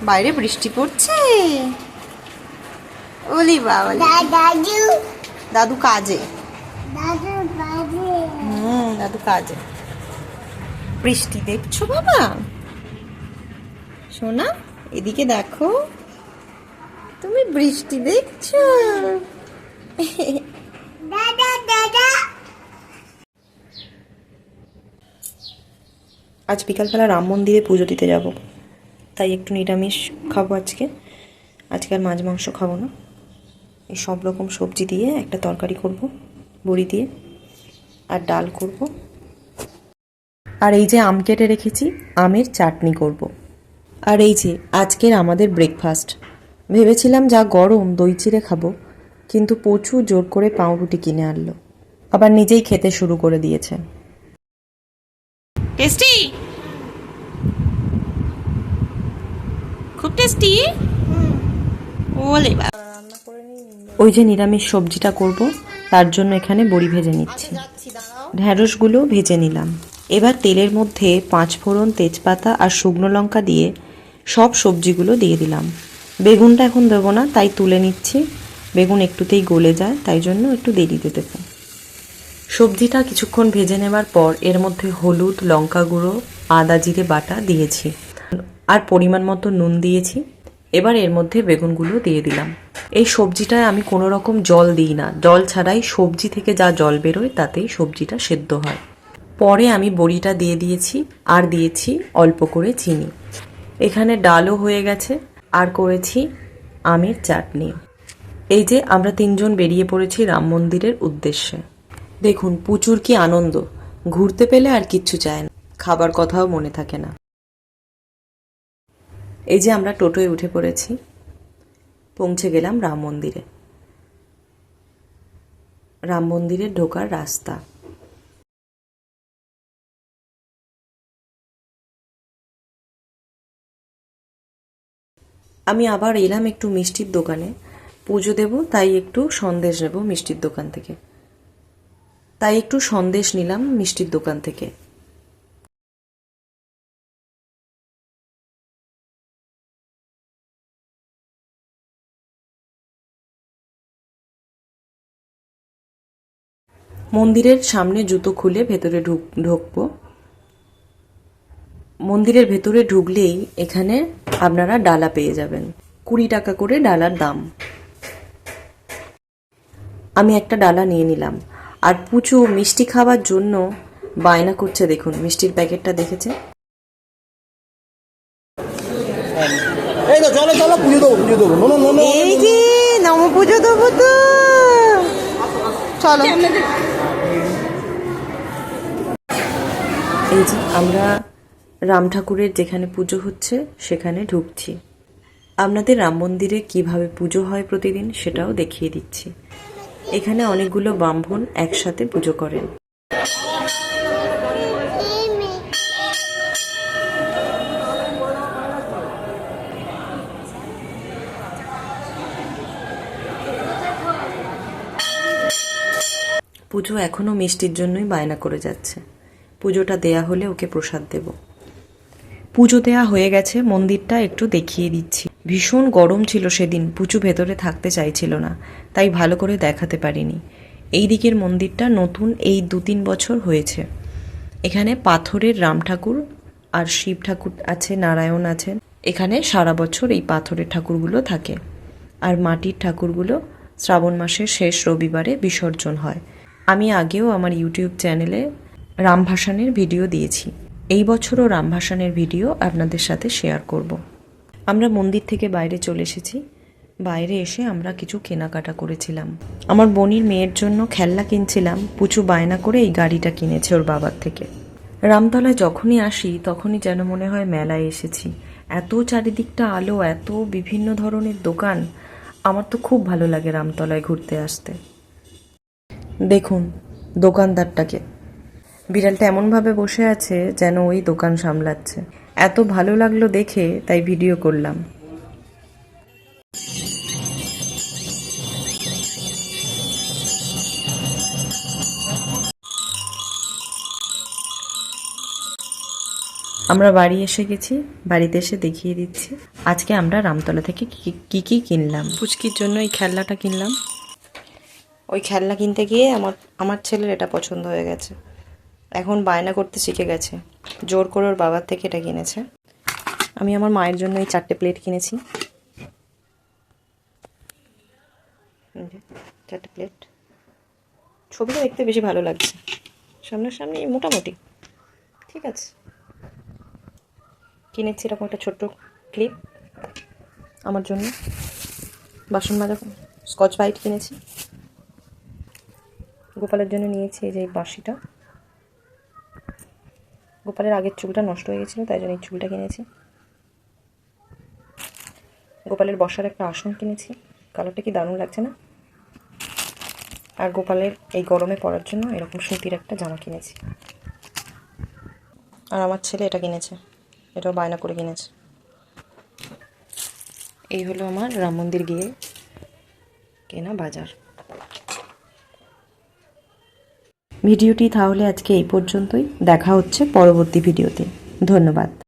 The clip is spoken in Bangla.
বাইরে বৃষ্টি পড়ছে। ওলি বাবা, দাদু কাজে। দাদু কাজে। বৃষ্টি দেখছো বাবা? সোনা এদিকে দেখো, তুমি বৃষ্টি দেখছো? আজ বিকালবেলা রাম মন্দিরে পুজো দিতে যাব, তাই একটু নিরামিষ খাবো আজকে আর মাছ মাংস খাবো না। এই সব রকম সবজি দিয়ে একটা তরকারি করব, বড়ি দিয়ে, আর ডাল করব। আর এই যে আম কেটে রেখেছি, আমের চাটনি করব। আর এই যে আজকের আমাদের ব্রেকফাস্ট। ভেবেছিলাম যা গরম দই চিড়ে খাবো, কিন্তু প্রচুর জোর করে পাউরুটি কিনে আনলো, আবার নিজেই খেতে শুরু করে দিয়েছে। টেস্টি, খুব টেস্টি। ওলে বাবা, ওই যে নিরামিষ সবজিটা করব, তার জন্য এখানে বড়ি ভেজে নিচ্ছি। ঢ্যাঁড়সগুলো ভেজে নিলাম। এবার তেলের মধ্যে 5 ফোড়ন, তেজপাতা আর শুকনো লঙ্কা দিয়ে সব সবজিগুলো দিয়ে দিলাম। বেগুনটা এখন দেবো না, তাই তুলে নিচ্ছি। বেগুন একটুতেই গলে যায়, তাই জন্য একটু দেরিতে দেবো। সবজিটা কিছুক্ষণ ভেজে নেবার পর এর মধ্যে হলুদ, লঙ্কা গুঁড়ো, আদা জিরে বাটা দিয়েছি, আর পরিমাণ মতো নুন দিয়েছি। এবার এর মধ্যে বেগুনগুলো দিয়ে দিলাম। এই সবজিটায় আমি কোনো রকম জল দিই না, জল ছাড়াই সবজি থেকে যা জল বেরোয় তাতেই সবজিটা সেদ্ধ হয়। পরে আমি বড়িটা দিয়ে দিয়েছি, আর দিয়েছি অল্প করে চিনি। এখানে ডালও হয়ে গেছে, আর করেছি আমের চাটনি। এই যে আমরা 3 জন বেরিয়ে পড়েছি রাম মন্দিরের উদ্দেশ্যে। দেখুন প্রচুর কি আনন্দ, ঘুরতে পেলে আর কিচ্ছু চায় না, খাবার কথাও মনে থাকে না। এই যে আমরা টোটোয় উঠে পড়েছি, পৌঁছে গেলাম রাম মন্দিরে। রাম মন্দিরে ঢোকার রাস্তা। আমি আবার এলাম একটু মিষ্টির দোকানে, পুজো দেব, তাই একটু সন্দেশ নেব মিষ্টির দোকান থেকে, তাই একটু সন্দেশ নিলাম মিষ্টির দোকান থেকে। মন্দিরের সামনে জুতো খুলে ভেতরে ঢুকবো। মন্দিরের ভেতরে ঢুকলেই এখানে আপনারা ডালা পেয়ে যাবেন, 20 টাকা করে ডালার দাম। আমি একটা ডালা নিয়ে নিলাম। আর পুচু মিষ্টি খাওয়ার জন্য বায়না করছে, দেখুন মিষ্টির প্যাকেটটা দেখেছে। এই তো চলো চলো পুজো দেবো এই যে নম পুজো দেবো তো, চলো। এই যে আমরা রাম ঠাকুরের যেখানে পুজো হচ্ছে সেখানে ঢুকছি। আপনাদের রাম মন্দিরে কিভাবে পুজো হয় প্রতিদিন সেটাও দেখিয়ে দিচ্ছি। এখানে অনেকগুলো ব্রাহ্মণ একসাথে পুজো করেন। পুজো এখনো মিষ্টির জন্যই বায়না করে যাচ্ছে, পুজোটা দেয়া হলে ওকে প্রসাদ দেব। পুজো দেয়া হয়ে গেছে, মন্দিরটা একটু দেখিয়ে দিচ্ছি। ভীষণ গরম ছিল সেদিন, পুচু ভেতরে থাকতে চাইছিল না, তাই ভালো করে দেখাতে পারিনি। এই দিকের মন্দিরটা নতুন, এই 2-3 বছর হয়েছে। এখানে পাথরের রাম ঠাকুর আর শিব ঠাকুর আছে, নারায়ণ আছেন। এখানে সারা বছর এই পাথরের ঠাকুরগুলো থাকে, আর মাটির ঠাকুরগুলো শ্রাবণ মাসের শেষ রবিবারে বিসর্জন হয়। আমি আগেও আমার ইউটিউব চ্যানেলে রামভাসানের ভিডিও দিয়েছি, এই বছরও রামভাসানের ভিডিও আপনাদের সাথে শেয়ার করব। আমরা মন্দির থেকে বাইরে চলে এসেছি। বাইরে এসে আমরা কিছু কেনাকাটা করেছিলাম। আমার বোনির মেয়ের জন্য খেলনা কিনছিলাম, পুচু বায়না করে এই গাড়িটা কিনেছে ওর বাবার থেকে। রামতলায় যখনই আসি তখনই যেন মনে হয় মেলায় এসেছি। এত চারিদিকটা আলো, এত বিভিন্ন ধরনের দোকান, আমার তো খুব ভালো লাগে রামতলায় ঘুরতে আসতে। দেখুন দোকানদারটাকে, বিড়ালটা এমনভাবে বসে আছে যেন ওই দোকান সামলাচ্ছে। এত ভালো লাগলো দেখে, তাই ভিডিও করলাম। আমরা বাড়ি এসে গেছি, বাড়িতে এসে দেখিয়ে দিচ্ছি আজকে আমরা রামতলা থেকে কি কি কিনলাম। পুচকির জন্য এই খেলনাটা কিনলাম। ওই খেলনা কিনতে গিয়ে আমার ছেলের এটা পছন্দ হয়ে গেছে, এখন বায়না করতে শিখে গেছে, জোর করে ওর বাবার থেকে এটা কিনেছে। আমি আমার মায়ের জন্য এই 4টে প্লেট কিনেছি, 4টে প্লেট। ছবিটা দেখতে বেশি ভালো লাগছে, সামনাসামনি মোটামুটি ঠিক আছে। কিনেছি এরকম একটা ছোট্ট ক্লিপ আমার জন্য, বাসন মাজা স্কচ ব্রাইট কিনেছি। গোপালের জন্য নিয়েছি এই যে বাঁশিটা, গোপালের আগের চুলটা নষ্ট হয়ে গেছিলো তাই জন্য এই চুলটা কিনেছি। গোপালের বসার একটা আসন কিনেছি, কালারটা কি দারুণ লাগছে না। আর গোপালের এই গরমে পরার জন্য এরকম সুতির একটা জামা কিনেছি। আর আমার ছেলে এটা কিনেছে, এটাও বায়না করে কিনেছে। এই হলো আমার রাম মন্দির গিয়ে কেনা বাজার। ভিডিওটি তাহলে আজকে এই পর্যন্তই, দেখা হচ্ছে পরবর্তী ভিডিওতে। ধন্যবাদ।